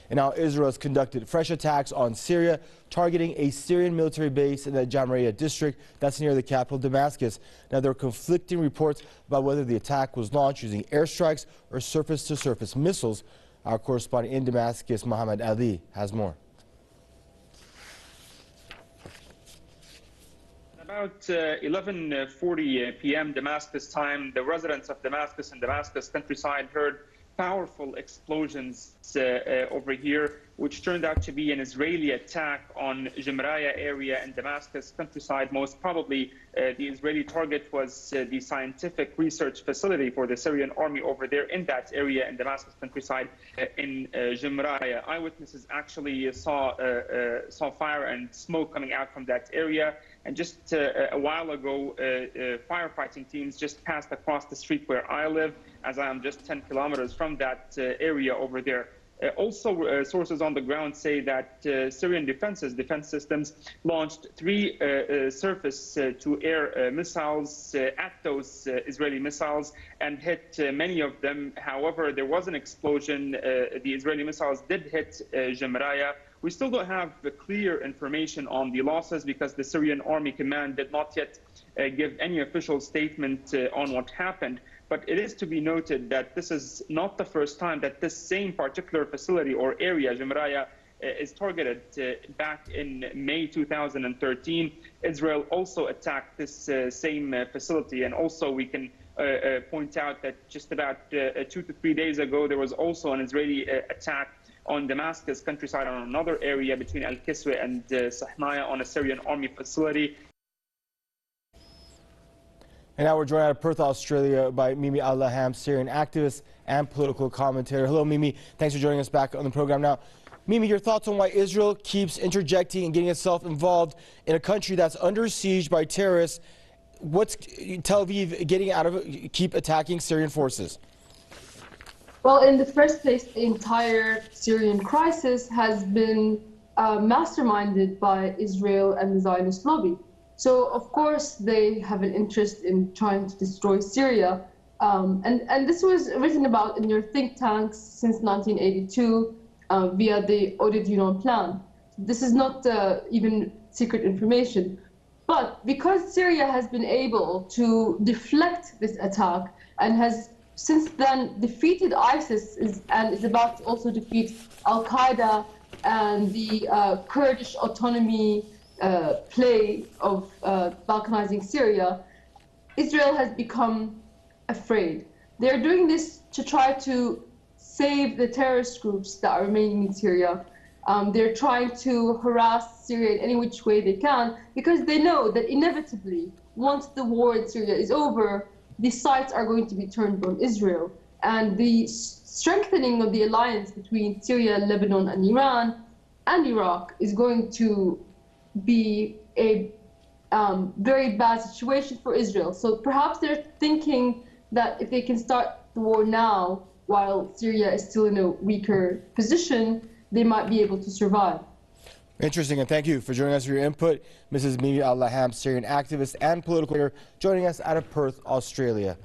And now Israel has conducted fresh attacks on Syria, targeting a Syrian military base in the Jamraya district that's near the capital, Damascus. Now, there are conflicting reports about whether the attack was launched using airstrikes or surface-to-surface missiles. Our correspondent in Damascus, Mohamad Ali, has more. About 11:40 p.m. Damascus time, the residents of Damascus and Damascus countryside heard powerful explosions over here, which turned out to be an Israeli attack on Jamraya area in Damascus countryside. Most probably, the Israeli target was the scientific research facility for the Syrian army over there in that area in Damascus countryside in Jamraya. Eyewitnesses actually saw fire and smoke coming out from that area. And just a while ago, firefighting teams just passed across the street where I live, as I am just 10 kilometers from that area over there. Also, sources on the ground say that Syrian defense systems launched 3 surface-to-air missiles at those Israeli missiles and hit many of them. However, there was an explosion. The Israeli missiles did hit Jamraya. We still don't have clear information on the losses because the Syrian Army Command did not yet give any official statement on what happened. But it is to be noted that this is not the first time that this same particular facility or area, Jamraya, is targeted. Back in May 2013, Israel also attacked this same facility. And also we can point out that just about 2 to 3 days ago, there was also an Israeli attack on Damascus countryside on another area between Al-Kiswa and Sahnaya on a Syrian army facility. And now we're joined out of Perth, Australia by Mimi Al-Laham, Syrian activist and political commentator. Hello, Mimi. Thanks for joining us back on the program. Now, Mimi, your thoughts on why Israel keeps interjecting and getting itself involved in a country that's under siege by terrorists? What's Tel Aviv getting out of it, keep attacking Syrian forces? Well, in the first place, the entire Syrian crisis has been masterminded by Israel and the Zionist lobby. So, of course, they have an interest in trying to destroy Syria. And this was written about in your think tanks since 1982 via the Audit Union Plan. This is not even secret information. But because Syria has been able to deflect this attack and has since then defeated ISIS and is about to also defeat Al-Qaeda and the Kurdish autonomy play of balkanizing Syria, Israel has become afraid. They're doing this to try to save the terrorist groups that are remaining in Syria. They're trying to harass Syria in any which way they can because they know that inevitably, once the war in Syria is over, the sights are going to be turned on Israel. And the strengthening of the alliance between Syria, Lebanon, and Iran and Iraq is going to be a very bad situation for Israel. So perhaps they're thinking that if they can start the war now, while Syria is still in a weaker position, they might be able to survive. Interesting, and thank you for joining us for your input. Mrs. Mimi Al-Laham, Syrian activist and political leader, joining us out of Perth, Australia.